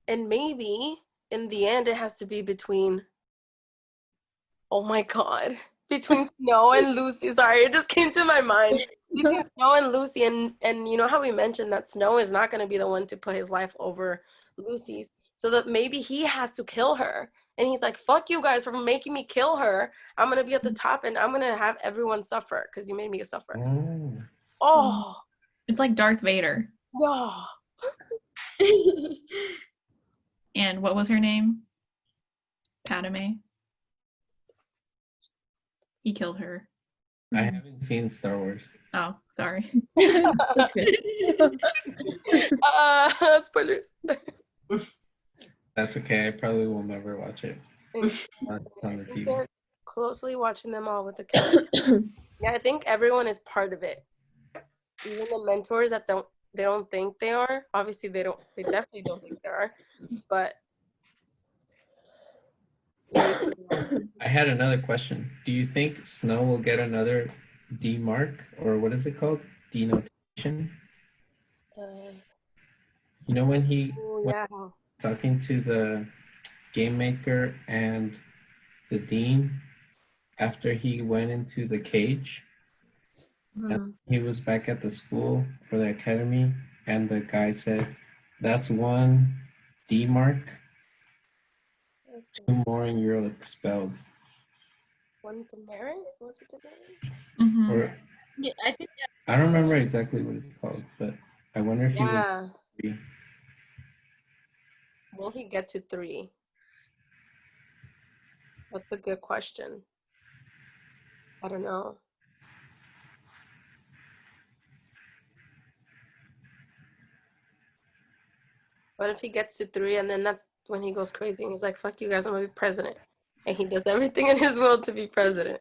And maybe in the end, it has to be between, oh my God, between Snow and Lucy. Sorry, it just came to my mind. Between Snow and Lucy, and you know how we mentioned that Snow is not going to be the one to put his life over Lucy's. So that maybe he has to kill her. And he's like, fuck you guys for making me kill her. I'm going to be at the top and I'm going to have everyone suffer because you made me suffer. Oh. It's like Darth Vader. Oh. And what was her name? Padme. He killed her. I haven't seen Star Wars. Oh, sorry. Spoilers. That's okay. I probably will never watch it. On the TV. They're closely watching them all with the camera. Yeah, I think everyone is part of it. Even the mentors that they don't think they are. Obviously, they definitely don't think they are. But I had another question. Do you think Snow will get another D mark, or what is it called? Denotation? You know when he was talking to the game maker and the dean after he went into the cage? And he was back at the school or the academy, and the guy said, "That's one D mark. 2 more and you're expelled." One demerit? What's it demerit? Or Yeah, I think I don't remember exactly what it's called, but I wonder if he will be. Will he get to 3? That's a good question. I don't know. What if he gets to 3 and then that's when he goes crazy and he's like, fuck you guys, I'm gonna be president. And he does everything in his will to be president.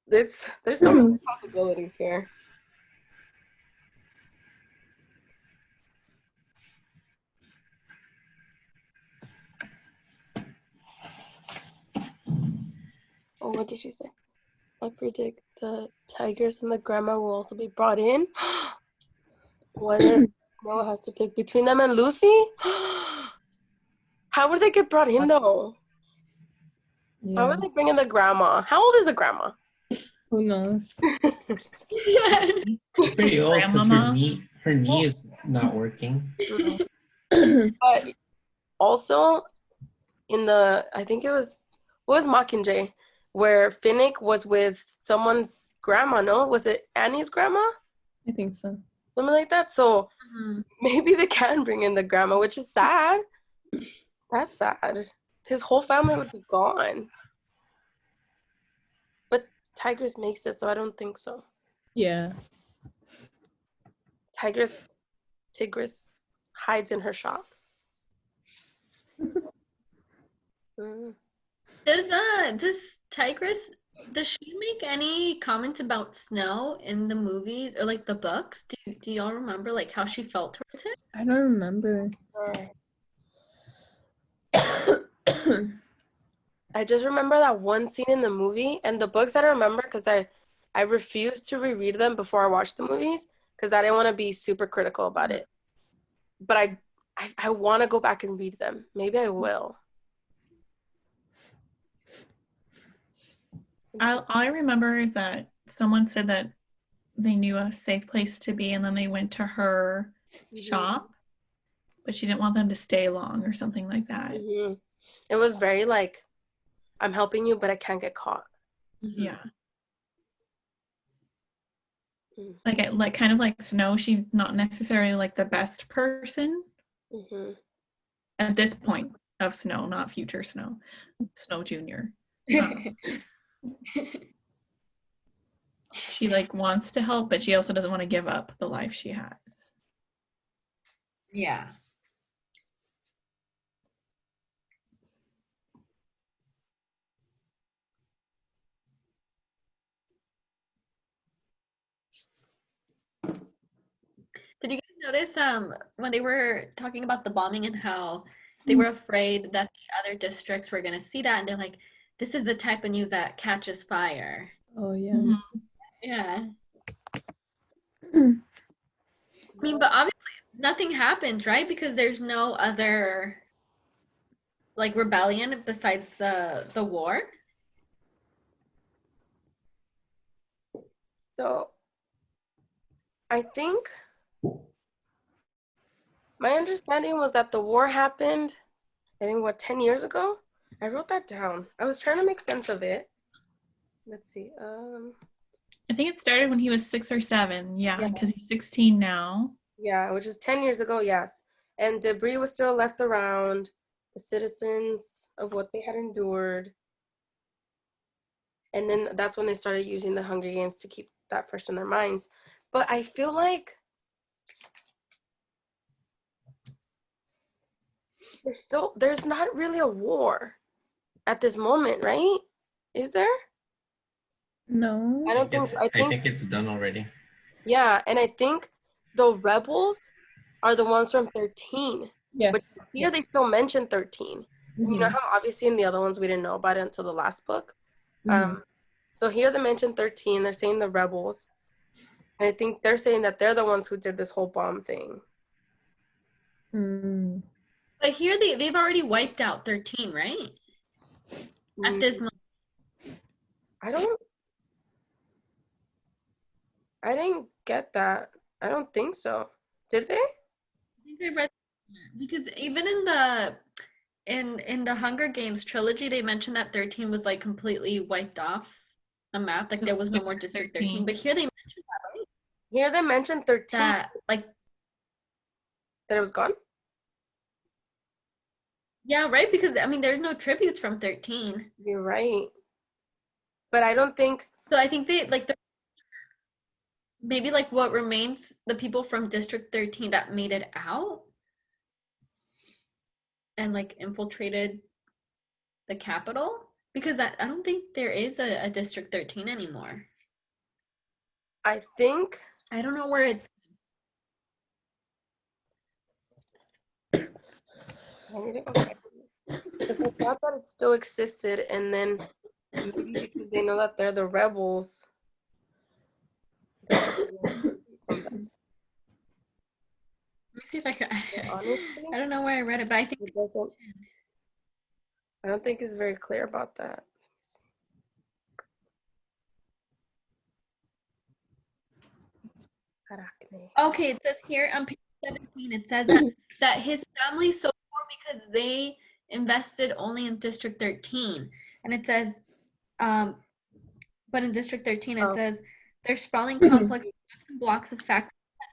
There's so many possibilities here. Oh, what did she say? I predict the tigers and the grandma will also be brought in. What if Noah has to pick between them and Lucy? How would they get brought in though? Yeah. How would they bring in the grandma? How old is the grandma? Who knows? Pretty old because her knee is not working. But also, in the, I think it was, what was Mockingjay, where Finnick was with someone's grandma, no? Was it Annie's grandma? I think so. Something like that. So Mhm. maybe they can bring in the grandma, which is sad. That's sad. His whole family would be gone. But Tigress makes it, so I don't think so. Yeah. Tigress hides in her shop. Mm. Does Tigress, does she make any comments about Snow in the movies or like the books? Do y'all remember like how she felt towards him? I don't remember. I just remember that one scene in the movie, and the books I don't remember because I refused to reread them before I watched the movies because I didn't want to be super critical about it. But I want to go back and read them. Maybe I will. All I remember is that someone said that they knew a safe place to be, and then they went to her shop, but she didn't want them to stay long or something like that. Mm-hmm. It was very like, I'm helping you, but I can't get caught. Yeah. Mm-hmm. Like kind of like Snow, she's not necessarily like the best person Mm-hmm. at this point of Snow, not future Snow, Snow Junior. She like wants to help, but she also doesn't want to give up the life she has. Yeah. Did you guys notice when they were talking about the bombing and how they were afraid that the other districts were gonna see that and they're like, this is the type of news that catches fire. Oh yeah. Mhm. Yeah. I mean, but obviously nothing happened, right? Because there's no other like rebellion besides the war. So I think my understanding was that the war happened, I think, what, 10 years ago? I wrote that down. I was trying to make sense of it. Let's see. I think it started when he was 6 or 7. Yeah, Yeah. because he's 16 now. Yeah, which is 10 years ago, yes. And debris was still left around, the citizens of what they had endured. And then that's when they started using the Hunger Games to keep that fresh in their minds. But I feel like there's not really a war at this moment, right? Is there? No. I don't think so. I I think, think it's done already. yeah, and I think the rebels are the ones from 13. But Yes. here they still mention 13. And you know Mhm. how obviously in the other ones we didn't know about it until the last book? Mhm. So here they mention 13. They're saying the rebels. And I think they're saying that they're the ones who did this whole bomb thing. Mm. But here they've already wiped out 13, right? At this moment. I didn't get that. I don't think so. Did they? I think I read because even in the Hunger Games trilogy, they mentioned that 13 was like completely wiped off a map, like there was no more District 13. But here they mentioned that, right? Here they mentioned 13 That like that it was gone. yeah, right? Because I mean there's no tributes from 13. You're right. But I don't think So I think they like maybe like what remains the people from District 13 that made it out and like infiltrated the capital because I don't think there is a District 13 anymore. I think I don't know where it's okay. If I thought that it still existed, and then maybe because they know that they're the rebels. let me see if I can Honestly, I don't know where I read it, but I think it doesn't. I don't think it's very clear about that. Arachne. okay, it says here on page 17, it says that his family so poor because they invested only in District 13. And it says, but in District 13, it says their sprawling complex blocks of factories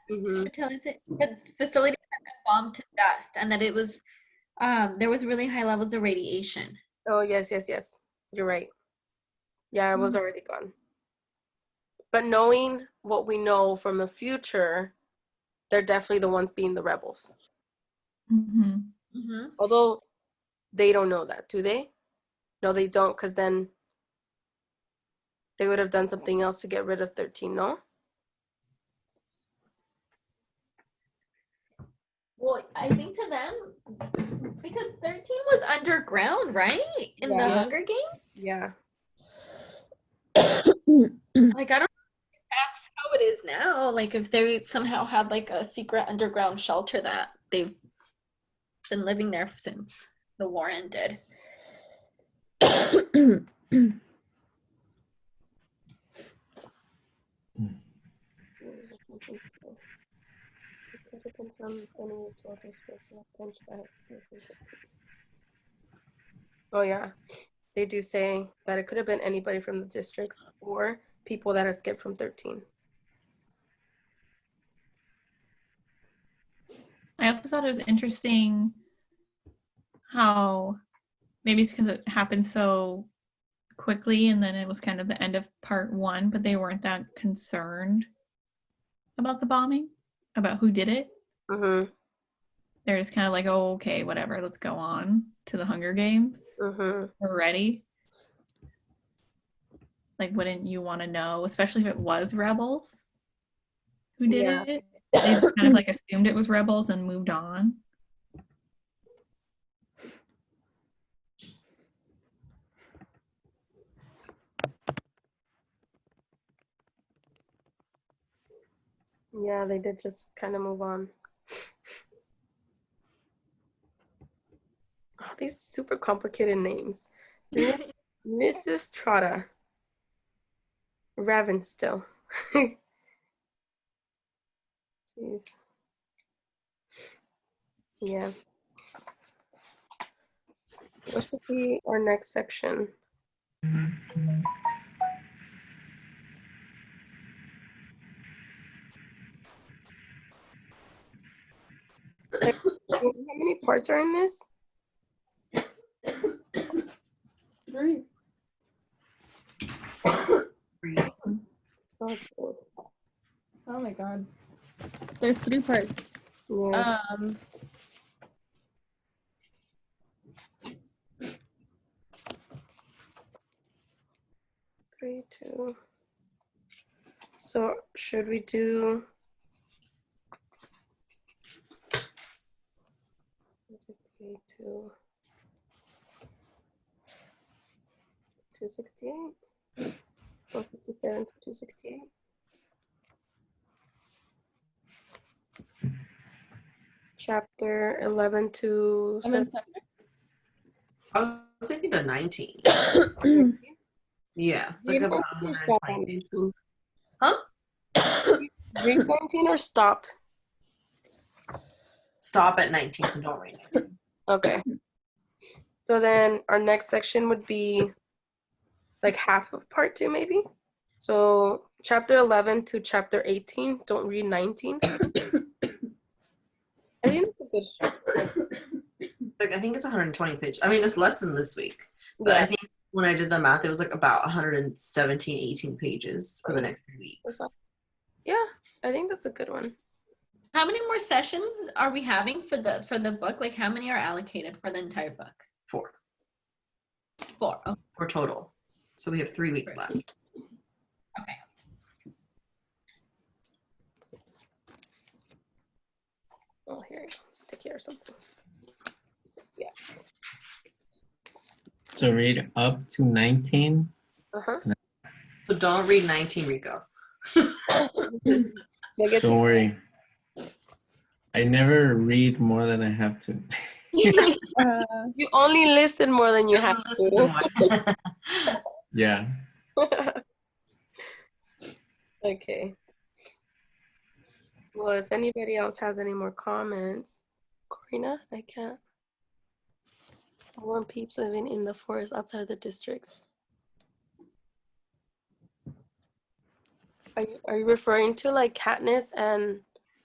facilities had been bombed to dust, and that it was there was really high levels of radiation. Oh, yes. You're right. Yeah, it was already gone. But knowing what we know from the future, they're definitely the ones being the rebels. Although they don't know that, do they? No, they don't, because then they would have done something else to get rid of 13, no? Well, I think to them, because 13 was underground, right? In the Hunger Games? Yeah. Like, I don't know if that's how it is now. Like, if they somehow had like a secret underground shelter that they've been living there since the war ended. Oh, yeah. They do say that it could have been anybody from the districts or people that escaped from 13. I also thought it was interesting how maybe it's because it happened so quickly and then it was kind of the end of part 1, but they weren't that concerned about the bombing, about who did it. They're just kind of like, oh, okay, whatever, let's go on to the Hunger Games. We're ready. Like, wouldn't you want to know, especially if it was rebels who did it? They just kind of like assumed it was rebels and moved on. Yeah, they did just kind of move on. Oh, these super complicated names. Mrs. Trotta. Ravenstill. Jeez. Yeah. What should be our next section? Like, how many parts are in this? 3. Okay. Oh my god. There's 3 parts. Yes. 3, 2. So should we do 58 to 268? 157 to 268? Chapter 11 to 7. I was thinking to 19. Yeah, it's like about 120 pages. Huh? Read 19 or stop? Stop at 19, so don't read 19. Okay. So then our next section would be like half of part 2, maybe. So chapter 11 to chapter 18. Don't read 19. I think that's a good structure. Like, I think it's 120 pages. I mean, it's less than this week. But I think when I did the math, it was like about 117, 18 pages for the next 3 weeks. Yeah, I think that's a good one. How many more sessions are we having for the book? Like, how many are allocated for the entire book? 4. 4. Okay. 4 total. So we have 3 weeks left. Okay. Oh, here you go. Stick here or something. Yeah. So read up to 19. So don't read 19, Rico. Don't worry. I never read more than I have to. You only listen more than you have to. Yeah. Okay. Well, if anybody else has any more comments, Corina, I can't. Warm peeps living in the forest outside of the districts. Are you referring to like Katniss and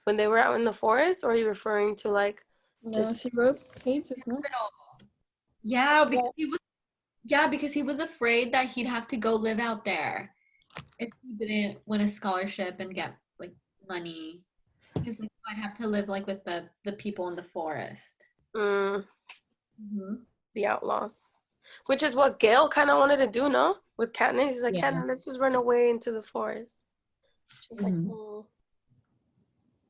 when they were out in the forest, or are you referring to like No, she wrote pages, no? Yeah, because he was afraid that he'd have to go live out there if he didn't win a scholarship and get like money. Because like, I'd have to live like with the people in the forest. the Mhm. outlaws? Which is what Gale kind of wanted to do, no? With Katniss, he's like, Yeah. Katniss, let's just run away into the forest. She's like, Mhm. oh,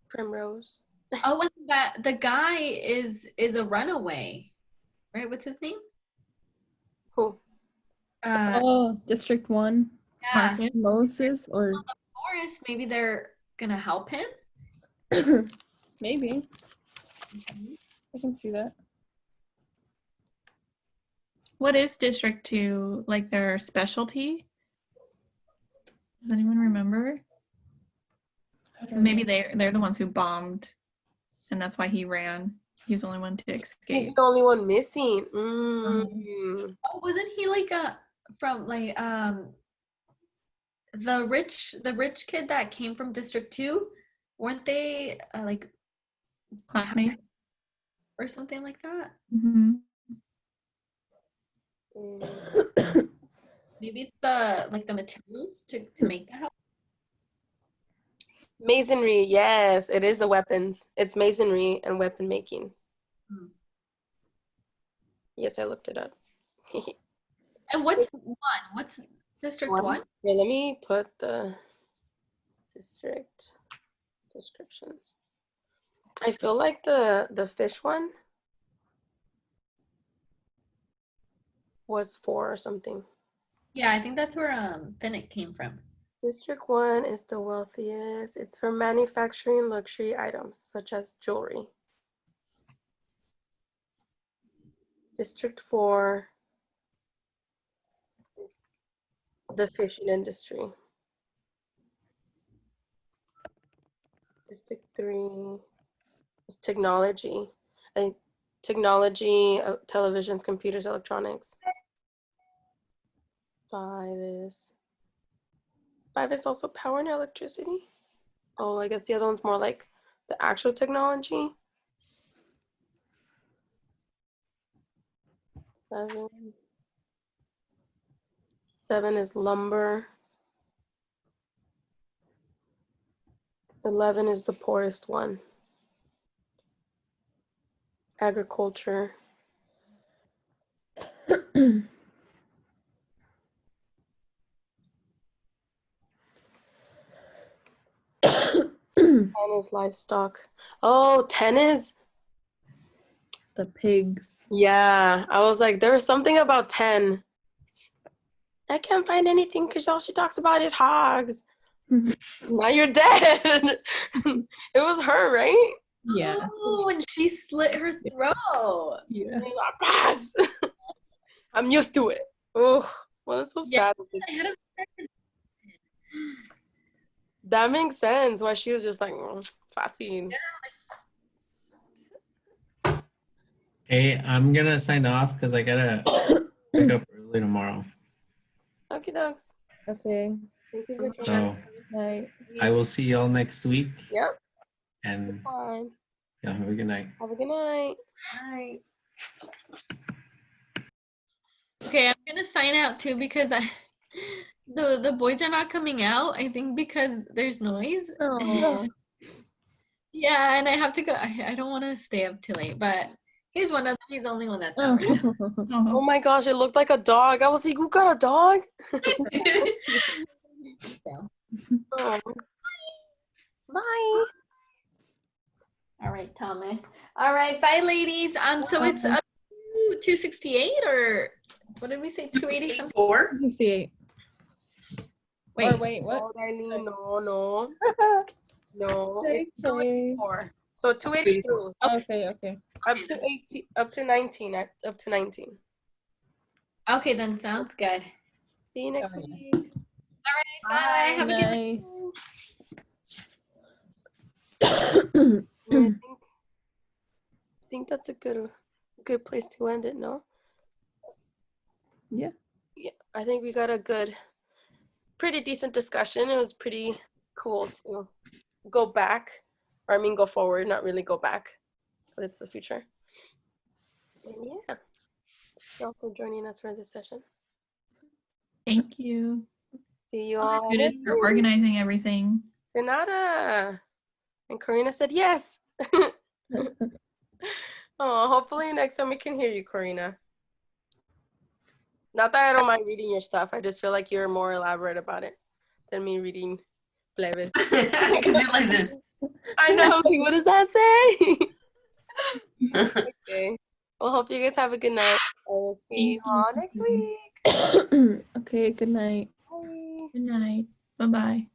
Primrose. Oh, and that the guy is a runaway, right? What's his name? Who? Oh, District 1. Yeah, Marcus. Moses or forest. Maybe they're gonna help him. maybe. I can see that. What is District 2, like their specialty? Does anyone remember? I 'Cause don't maybe know. they're the ones who bombed, and that's why he ran. He was the only one to He's escape. the only one missing. Oh, wasn't he like from like the rich kid that came from District 2? Weren't they like Classmates. or something like that? Mm-hmm. Maybe it's the like the materials to make the house. Masonry, yes, it is the weapons. It's masonry and weapon making. Hmm. Yes, I looked it up. And what's one? What's District 1? Here, let me put the district descriptions. I feel like the fish one was 4 or something. Yeah, I think that's where Finnick came from. District 1 is the wealthiest. It's for manufacturing luxury items such as jewelry. District 4 is the fishing industry. District 3 is technology. Technology, televisions, computers, electronics. 5 is also power and electricity. Oh, I guess the other one's more like the actual technology. 7 is lumber. 11 is the poorest one. Agriculture. Ten is livestock. Oh, 10 is, The pigs. yeah. I was like, there was something about 10. I can't find anything because all she talks about is hogs. Now you're dead. It was her, right? Yeah. Oh, and she slit her throat. Yeah. Pass. I'm used to it. Oh, well, that's so Yeah. sad. I had a That makes sense why she was just like, fascinating. Hey, I'm gonna sign off because I gotta wake up early tomorrow. Okay, dog. Okay. Thank you for So joining us. Night. I will see y'all next week, Yep. and Fine. y'all have a good night. Have a good night. Bye. Okay, I'm gonna sign out too because the boys are not coming out. I think because there's noise. Oh. Yeah, and I have to go. I don't want to stay up too late, but here's one of them. He's the only one that's out. Oh my gosh, it looked like a dog. I was like, who got a dog? Oh. Bye. All right, Thomas. All right, bye, ladies. So it's up to 268 or what did we say? 280 something. 4. 68. Wait, Or wait, what? No, Darlene, no. No, it's Okay. 284. So 282. Okay. Up to 19. Up to 19. okay, then sounds good. See you next Okay. week. Bye. Have a good night. Night. I think that's a good place to end it, no? Yeah. Yeah, I think we got a pretty decent discussion. It was pretty cool to go back, or I mean go forward, not really go back, but it's the future. And yeah, thank you all for joining us for this session. Thank you. See you all Judith, next for week. organizing everything. De nada. And Karina said yes. Oh, hopefully next time we can hear you, Karina. Not that I don't mind reading your stuff. I just feel like you're more elaborate about it than me reading plebes. Because you're like this. I know. Like, what does that say? Okay. Well, hope you guys have a good night. I will see you all next week. Okay, good night. Bye. Good night. Bye-bye.